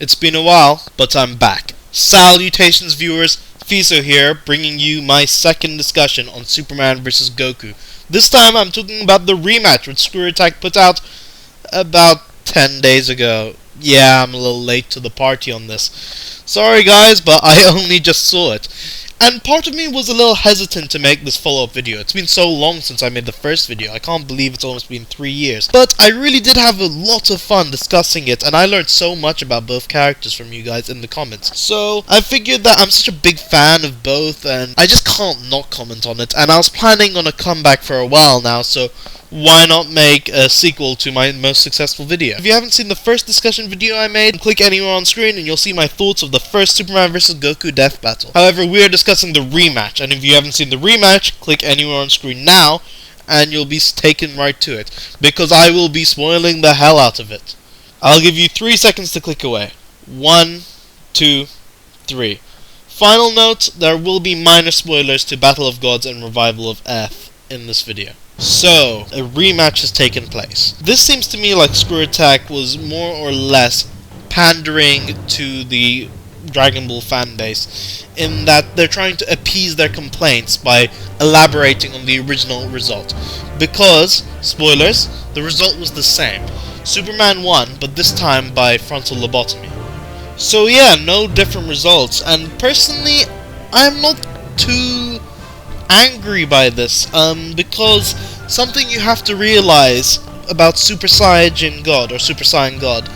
It's been a while, but I'm back. Salutations viewers, Fiso here, bringing you my second discussion on Superman vs. Goku. This time I'm talking about the rematch which Screw Attack put out about 10 days ago. Yeah, I'm a little late to the party on this. Sorry guys, but I only just saw it. And part of me was a little hesitant to make this follow-up video. It's been so long since I made the first video. I can't believe it's almost been 3 years. But I really did have a lot of fun discussing it, and I learned so much about both characters from you guys in the comments. So I figured that I'm such a big fan of both, and I just can't not comment on it. And I was planning on a comeback for a while now, so why not make a sequel to my most successful video? If you haven't seen the first discussion video I made, click anywhere on screen and you'll see my thoughts of the first Superman vs. Goku death battle. However, we are discussing the rematch, and if you haven't seen the rematch, click anywhere on screen now and you'll be taken right to it, because I will be spoiling the hell out of it. I'll give you 3 seconds to click away. 1, 2, 3. Final note, there will be minor spoilers to Battle of Gods and Revival of F in this video. So, a rematch has taken place. This seems to me like Screw Attack was more or less pandering to the Dragonball fanbase, in that they're trying to appease their complaints by elaborating on the original result. Because, spoilers, the result was the same. Superman won, but this time by frontal lobotomy. So yeah, no different results, and personally, I'm not too angry by this, because something you have to realize about Super Saiyan God, or Super Saiyan God,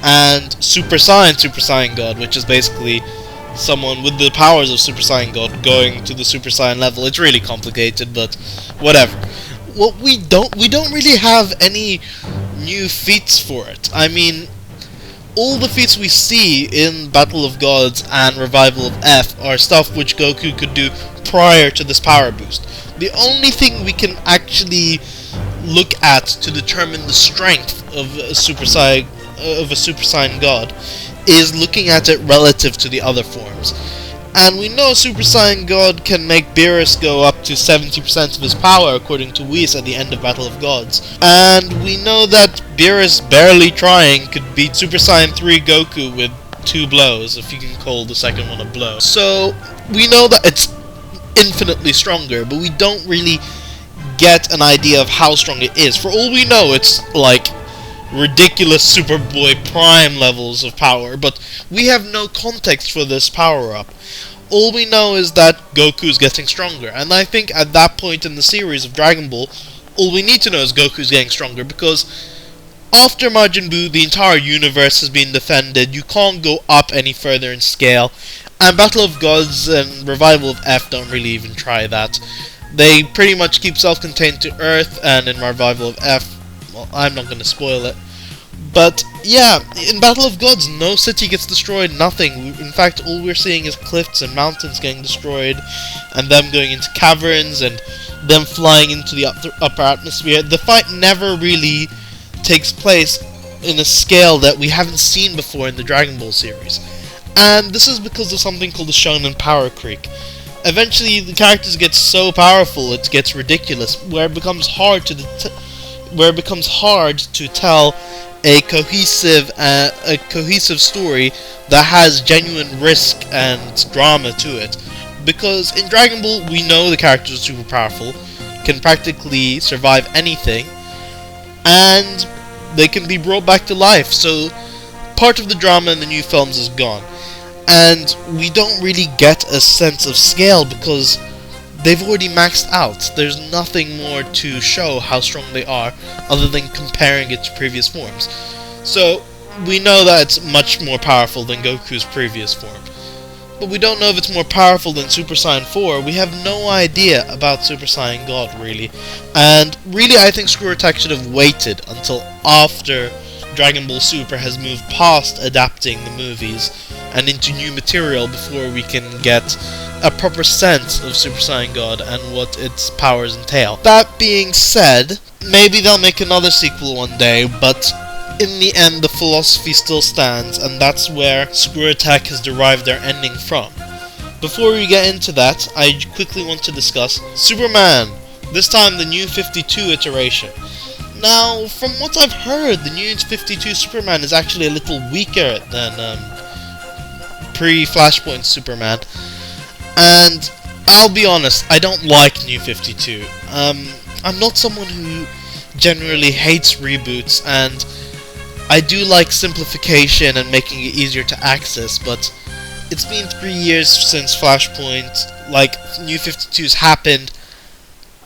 and Super Saiyan God, which is basically someone with the powers of Super Saiyan God going to the Super Saiyan level. It's really complicated, but whatever. What we don't really have any new feats for it. I mean, all the feats we see in Battle of Gods and Revival of F are stuff which Goku could do prior to this power boost. The only thing we can actually look at to determine the strength of a Super Saiyan God is looking at it relative to the other forms. And we know Super Saiyan God can make Beerus go up to 70% of his power, according to Whis at the end of Battle of Gods. And we know that Beerus, barely trying, could beat Super Saiyan 3 Goku with 2 blows, if you can call the second one a blow. So, we know that it's infinitely stronger, but we don't really get an idea of how strong it is. For all we know, it's like ridiculous Superboy Prime levels of power, but we have no context for this power-up. All we know is that Goku's getting stronger, and I think at that point in the series of Dragon Ball, all we need to know is Goku's getting stronger, because after Majin Buu, the entire universe has been defended. You can't go up any further in scale, and Battle of Gods and Revival of F don't really even try that. They pretty much keep self-contained to Earth, and in Revival of F, well, I'm not going to spoil it. But yeah, in Battle of Gods, no city gets destroyed, nothing. In fact, all we're seeing is cliffs and mountains getting destroyed, and them going into caverns, and them flying into the upper atmosphere. The fight never really takes place in a scale that we haven't seen before in the Dragon Ball series. And this is because of something called the Shonen Power Creep. Eventually, the characters get so powerful it gets ridiculous, where it becomes hard to tell a cohesive story that has genuine risk and drama to it. Because in Dragon Ball, we know the characters are super powerful, can practically survive anything, and they can be brought back to life. So part of the drama in the new films is gone, and we don't really get a sense of scale because they've already maxed out. There's nothing more to show how strong they are other than comparing it to previous forms. So we know that it's much more powerful than Goku's previous form, but we don't know if it's more powerful than Super Saiyan 4. We have no idea about Super Saiyan God, really. And really, I think Screw Attack should have waited until after Dragon Ball Super has moved past adapting the movies and into new material before we can get a proper sense of Super Saiyan God and what its powers entail. That being said, maybe they'll make another sequel one day, but in the end the philosophy still stands, and that's where Screw Attack has derived their ending from. Before we get into that, I quickly want to discuss Superman, this time the new 52 iteration. Now, from what I've heard, the new 52 Superman is actually a little weaker than pre-Flashpoint Superman. And I'll be honest, I don't like New 52. I'm not someone who generally hates reboots, and I do like simplification and making it easier to access, but it's been 3 years since Flashpoint, like, New 52's happened,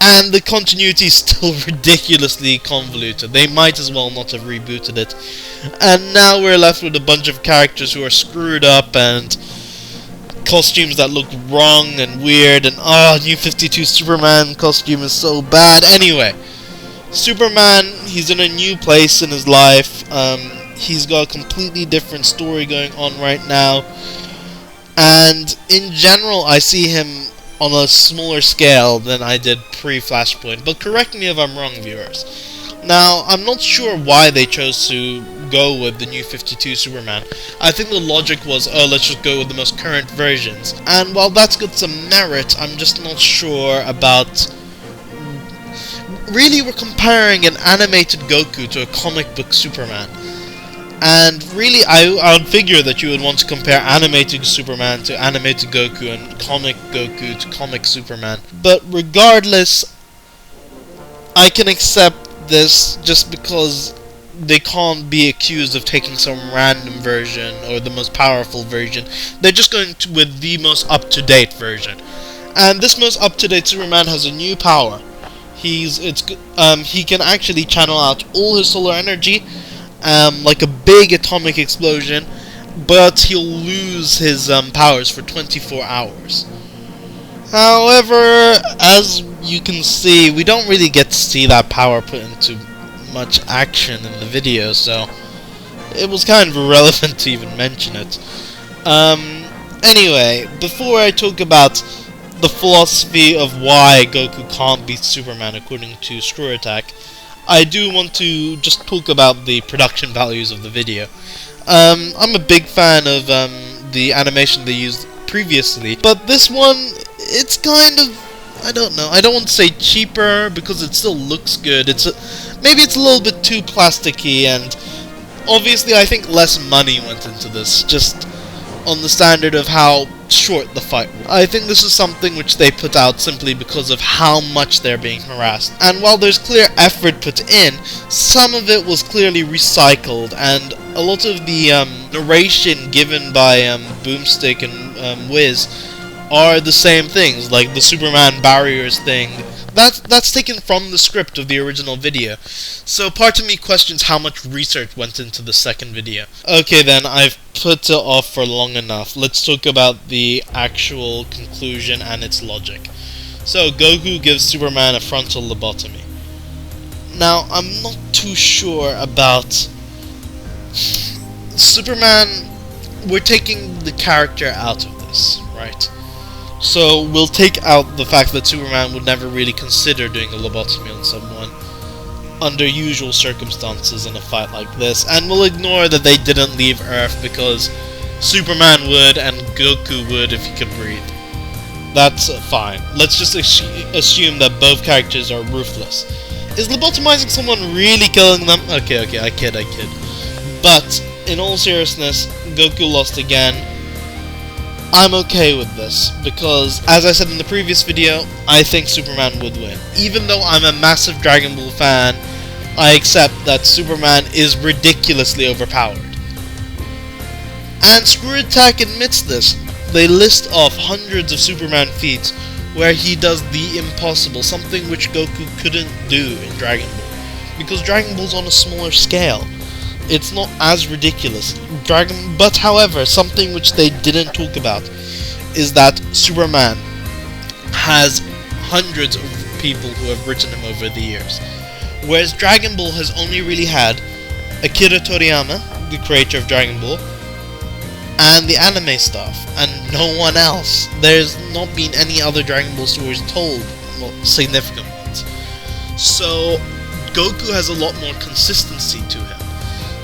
and the continuity is still ridiculously convoluted. They might as well not have rebooted it. And now we're left with a bunch of characters who are screwed up, and costumes that look wrong and weird, and New 52 Superman costume is so bad. Anyway, Superman, he's in a new place in his life. He's got a completely different story going on right now, and in general I see him on a smaller scale than I did pre-Flashpoint, but correct me if I'm wrong, viewers. Now, I'm not sure why they chose to go with the New 52 Superman. I think the logic was, let's just go with the most current versions. And while that's got some merit, I'm just not sure about... Really, we're comparing an animated Goku to a comic book Superman. And really, I would figure that you would want to compare animated Superman to animated Goku and comic Goku to comic Superman. But regardless, I can accept this just because they can't be accused of taking some random version or the most powerful version. They're just going with the most up-to-date version. And this most up-to-date Superman has a new power. He can actually channel out all his solar energy, like a big atomic explosion, but he'll lose his powers for 24 hours. However, as you can see, we don't really get to see that power put into much action in the video, so it was kind of irrelevant to even mention it. Anyway, before I talk about the philosophy of why Goku can't beat Superman according to Screw Attack, I do want to just talk about the production values of the video. I'm a big fan of the animation they used previously, but this one, it's kind of, I don't know, I don't want to say cheaper because it still looks good. Maybe it's a little bit too plasticky, and obviously I think less money went into this, just on the standard of how short the fight was. I think this is something which they put out simply because of how much they're being harassed. And while there's clear effort put in, some of it was clearly recycled, and a lot of the narration given by Boomstick and Wiz are the same things, like the Superman barriers thing. That's taken from the script of the original video. So part of me questions how much research went into the second video. Okay then, I've put it off for long enough. Let's talk about the actual conclusion and its logic. So Goku gives Superman a frontal lobotomy. Now, I'm not too sure about Superman. We're taking the character out of this, right? So we'll take out the fact that Superman would never really consider doing a lobotomy on someone under usual circumstances in a fight like this, and we'll ignore that they didn't leave Earth because Superman would and Goku would if he could breathe. That's fine. Let's just assume that both characters are ruthless. Is lobotomizing someone really killing them? Okay, I kid. But in all seriousness, Goku lost again. I'm okay with this, because, as I said in the previous video, I think Superman would win. Even though I'm a massive Dragonball fan, I accept that Superman is ridiculously overpowered. And Screw Attack admits this. They list off hundreds of Superman feats where he does the impossible, something which Goku couldn't do in Dragon Ball, because Dragon Ball's on a smaller scale. It's not as ridiculous. But however, something which they didn't talk about is that Superman has hundreds of people who have written him over the years, whereas Dragon Ball has only really had Akira Toriyama, the creator of Dragon Ball, and the anime stuff, and no one else. There's not been any other Dragon Ball stories told, well, significant ones. So Goku has a lot more consistency to him.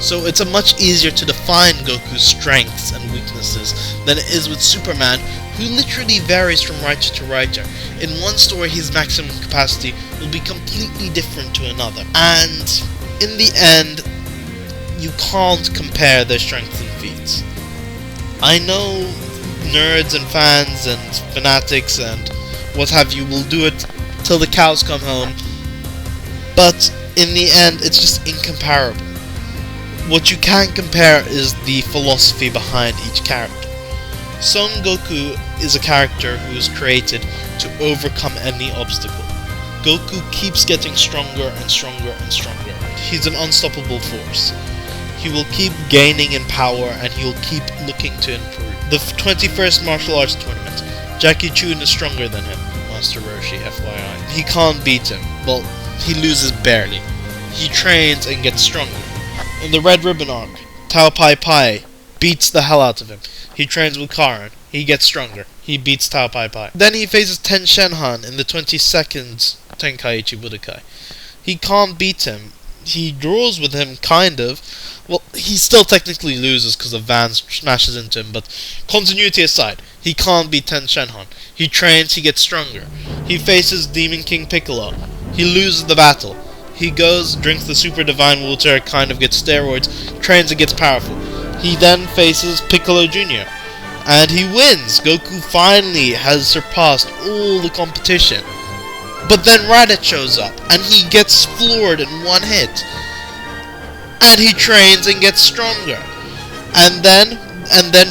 So it's much easier to define Goku's strengths and weaknesses than it is with Superman, who literally varies from writer to writer. In one story, his maximum capacity will be completely different to another. And in the end, you can't compare their strengths and feats. I know nerds and fans and fanatics and what have you will do it till the cows come home, but in the end it's just incomparable. What you can compare is the philosophy behind each character. Son Goku is a character who is created to overcome any obstacle. Goku keeps getting stronger and stronger and stronger. He's an unstoppable force. He will keep gaining in power and he will keep looking to improve. The 21st Martial Arts Tournament. Jackie Chun is stronger than him. Master Roshi, FYI. He can't beat him. Well, he loses barely. He trains and gets stronger. In the Red Ribbon arc, Tao Pai Pai beats the hell out of him. He trains with Karin. He gets stronger. He beats Tao Pai Pai. Then he faces Ten Shenhan in the 22nd Tenkaichi Budokai. He can't beat him. He draws with him, kind of. Well, he still technically loses because of Van smashes into him, but continuity aside, he can't beat Ten Shenhan. He trains, he gets stronger. He faces Demon King Piccolo. He loses the battle. He goes, drinks the Super Divine Water, kind of gets steroids, trains and gets powerful. He then faces Piccolo Jr. and he wins. Goku finally has surpassed all the competition. But then Raditz shows up, and he gets floored in one hit. And he trains and gets stronger. And then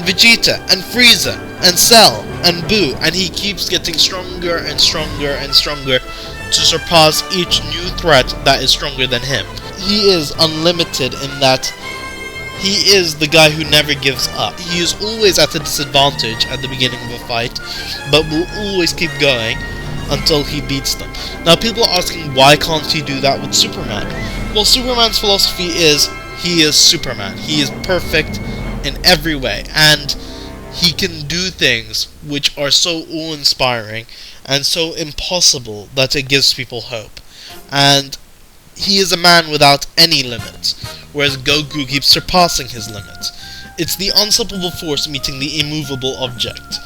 Vegeta, and Frieza, and Cell, and Boo, and he keeps getting stronger and stronger and stronger to surpass each new threat that is stronger than him. He is unlimited in that he is the guy who never gives up. He is always at a disadvantage at the beginning of a fight, but will always keep going until he beats them. Now people are asking why can't he do that with Superman? Well, Superman's philosophy is he is Superman. He is perfect in every way, and he can do things which are so awe-inspiring and so impossible that it gives people hope. And he is a man without any limits, whereas Goku keeps surpassing his limits. It's the unstoppable force meeting the immovable object.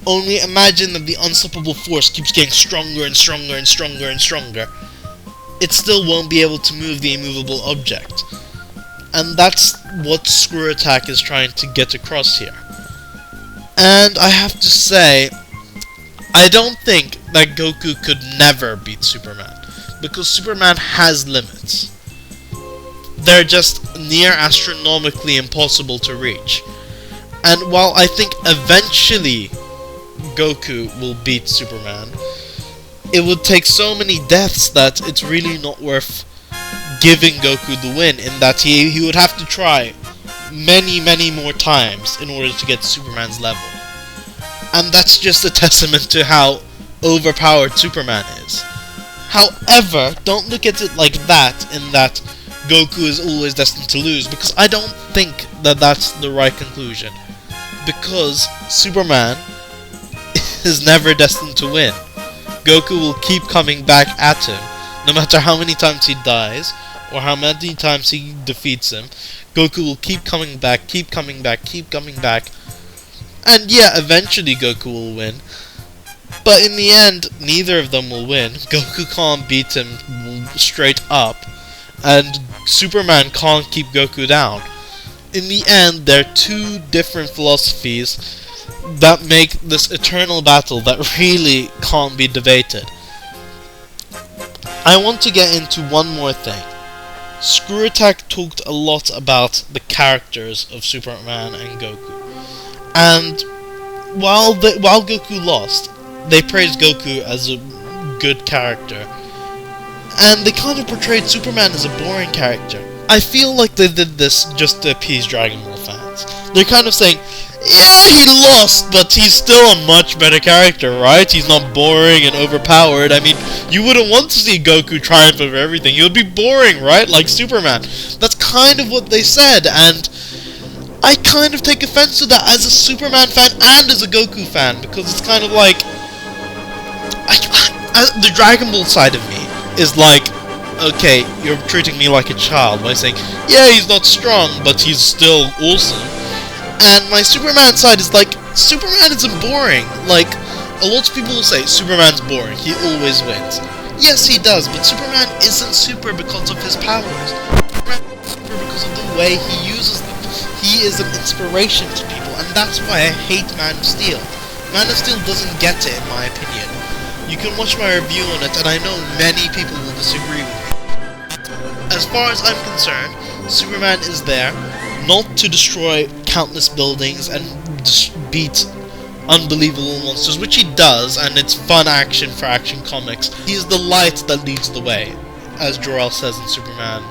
Only imagine that the unstoppable force keeps getting stronger and stronger and stronger and stronger. It still won't be able to move the immovable object. And that's what Screw Attack is trying to get across here. And I have to say, I don't think that Goku could never beat Superman, because Superman has limits. They're just near astronomically impossible to reach. And while I think eventually Goku will beat Superman, it would take so many deaths that it's really not worth giving Goku the win, in that he would have to try many more times in order to get Superman's level. And that's just a testament to how overpowered Superman is. However, don't look at it like that, in that Goku is always destined to lose, because I don't think that that's the right conclusion. Because Superman is never destined to win. Goku will keep coming back at him, no matter how many times he dies, or how many times he defeats him. Goku will keep coming back, keep coming back, keep coming back. And yeah, eventually Goku will win. But in the end, neither of them will win. Goku can't beat him straight up, and Superman can't keep Goku down. In the end, they're two different philosophies that make this eternal battle that really can't be debated. I want to get into one more thing. Screw Attack talked a lot about the characters of Superman and Goku. And while Goku lost, they praised Goku as a good character. And they kind of portrayed Superman as a boring character. I feel like they did this just to appease Dragon Ball fans. They're kind of saying, yeah, he lost, but he's still a much better character, right? He's not boring and overpowered. I mean, you wouldn't want to see Goku triumph over everything. He would be boring, right? Like Superman. That's kind of what they said, and I kind of take offense to that as a Superman fan and as a Goku fan, because it's kind of like, the Dragon Ball side of me is like, okay, you're treating me like a child by saying, yeah, he's not strong, but he's still awesome. And my Superman side is like, Superman isn't boring. Like, a lot of people will say, Superman's boring, he always wins. Yes, he does, but Superman isn't super because of his powers. Superman is super because of the way he uses them. He is an inspiration to people, and that's why I hate Man of Steel. Man of Steel doesn't get it, in my opinion. You can watch my review on it, and I know many people will disagree with me. As far as I'm concerned, Superman is there not to destroy countless buildings and beat unbelievable monsters, which he does, and it's fun action for Action Comics. He is the light that leads the way, as Jor-El says in Superman,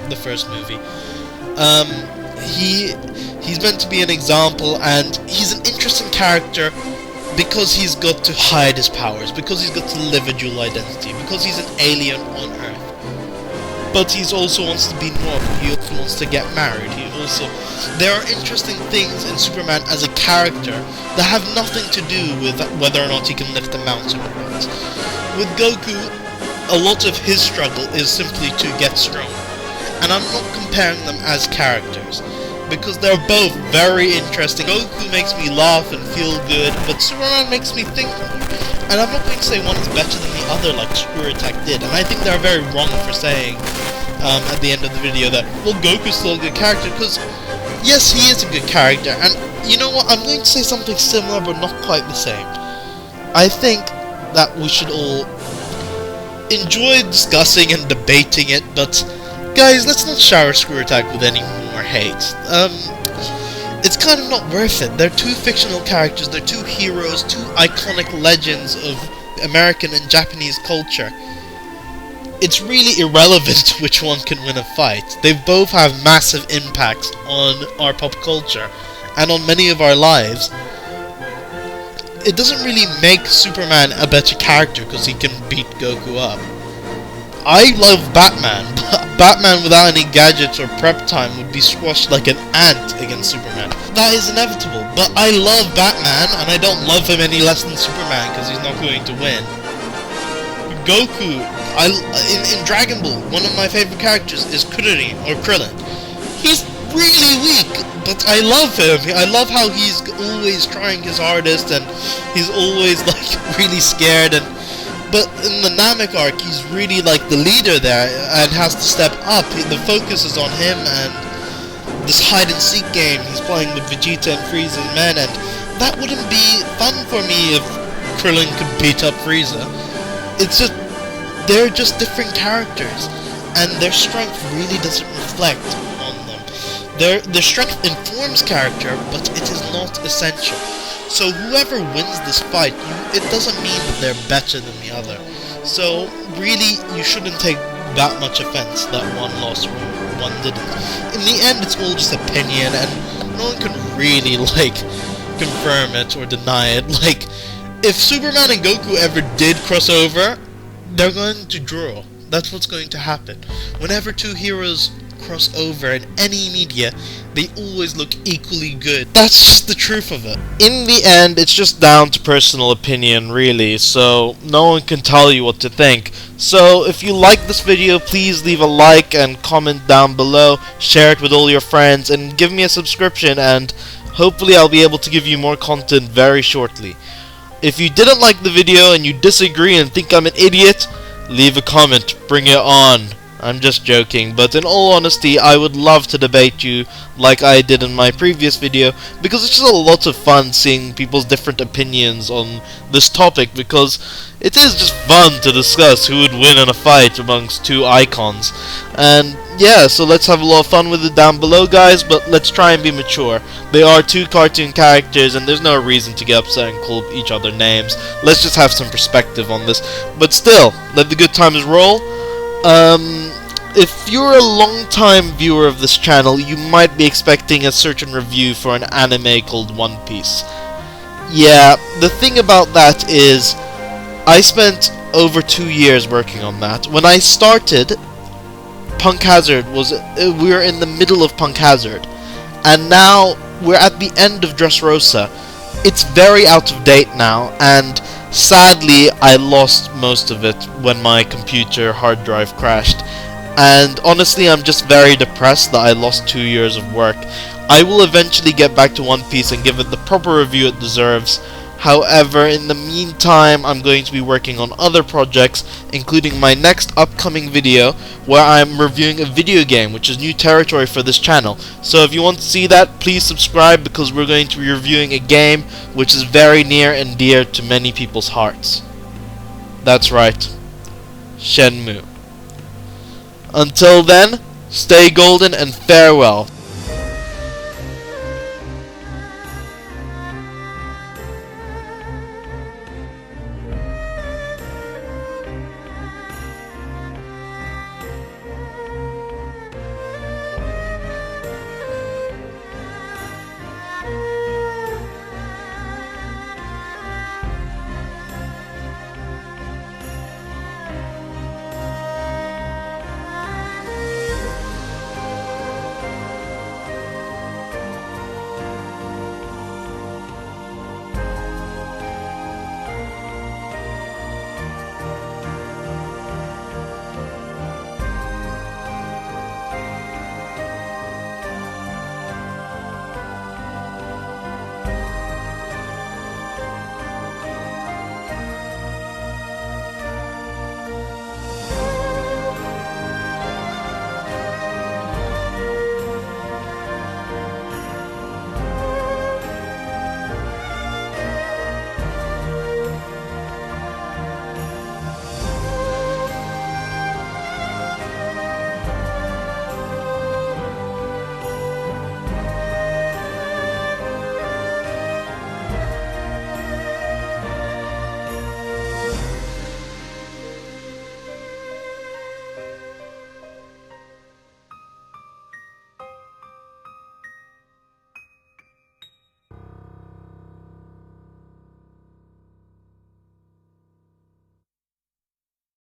the first movie. He's meant to be an example, and he's an interesting character because he's got to hide his powers, because he's got to live a dual identity, because he's an alien on Earth. But he also wants to be normal, he also wants to get married, there are interesting things in Superman as a character that have nothing to do with whether or not he can lift a mountain or not. With Goku, a lot of his struggle is simply to get strong. And I'm not comparing them as characters, because they're both very interesting. Goku makes me laugh and feel good, but Superman makes me think more. And I'm not going to say one is better than the other like Screw Attack did, and I think they're very wrong for saying at the end of the video that, well, Goku's still a good character, because yes, he is a good character, and you know what, I'm going to say something similar but not quite the same. I think that we should all enjoy discussing and debating it, but guys, let's not shower Screw Attack with any more hate. It's kind of not worth it. They're two fictional characters, they're two heroes, two iconic legends of American and Japanese culture. It's really irrelevant which one can win a fight. They both have massive impacts on our pop culture and on many of our lives. It doesn't really make Superman a better character because he can beat Goku up. I love Batman, but Batman without any gadgets or prep time would be squashed like an ant against Superman. That is inevitable, but I love Batman, and I don't love him any less than Superman because he's not going to win. Goku, in Dragon Ball, one of my favorite characters is Krillin. He's really weak, but I love him. I love how he's always trying his hardest, and he's always like really scared, but in the Namek arc, he's really like the leader there and has to step up. The focus is on him and this hide-and-seek game he's playing with Vegeta and Frieza's men, and that wouldn't be fun for me if Krillin could beat up Frieza. It's just, they're just different characters, and their strength really doesn't reflect on them. Their strength informs character, but it is not essential. So whoever wins this fight, it doesn't mean that they're better than the other. So really, you shouldn't take that much offense that one lost or one didn't. In the end, it's all just opinion, and no one can really like confirm it or deny it. Like, if Superman and Goku ever did cross over, they're going to draw. That's what's going to happen. Whenever two heroes cross over in any media, they always look equally good. That's just the truth of it. In the end, it's just down to personal opinion, really, so no one can tell you what to think. So if you like this video, please leave a like and comment down below, share it with all your friends, and give me a subscription, and hopefully I'll be able to give you more content very shortly. If you didn't like the video and you disagree and think I'm an idiot, leave a comment, bring it on. I'm just joking, but in all honesty, I would love to debate you like I did in my previous video, because it's just a lot of fun seeing people's different opinions on this topic, because it is just fun to discuss who would win in a fight amongst two icons. And yeah, so let's have a lot of fun with it down below, guys, but let's try and be mature. They are two cartoon characters, and there's no reason to get upset and call each other names. Let's just have some perspective on this, but still, let the good times roll. If you're a long-time viewer of this channel, you might be expecting a certain review for an anime called One Piece. Yeah, the thing about that is, I spent over 2 years working on that. When I started, Punk Hazard we were in the middle of Punk Hazard, and now we're at the end of Dressrosa. It's very out of date now, and sadly, I lost most of it when my computer hard drive crashed. And honestly, I'm just very depressed that I lost 2 years of work. I will eventually get back to One Piece and give it the proper review it deserves. However, in the meantime, I'm going to be working on other projects, including my next upcoming video, where I'm reviewing a video game, which is new territory for this channel. So if you want to see that, please subscribe, because we're going to be reviewing a game which is very near and dear to many people's hearts. That's right, Shenmue. Until then, stay golden and farewell.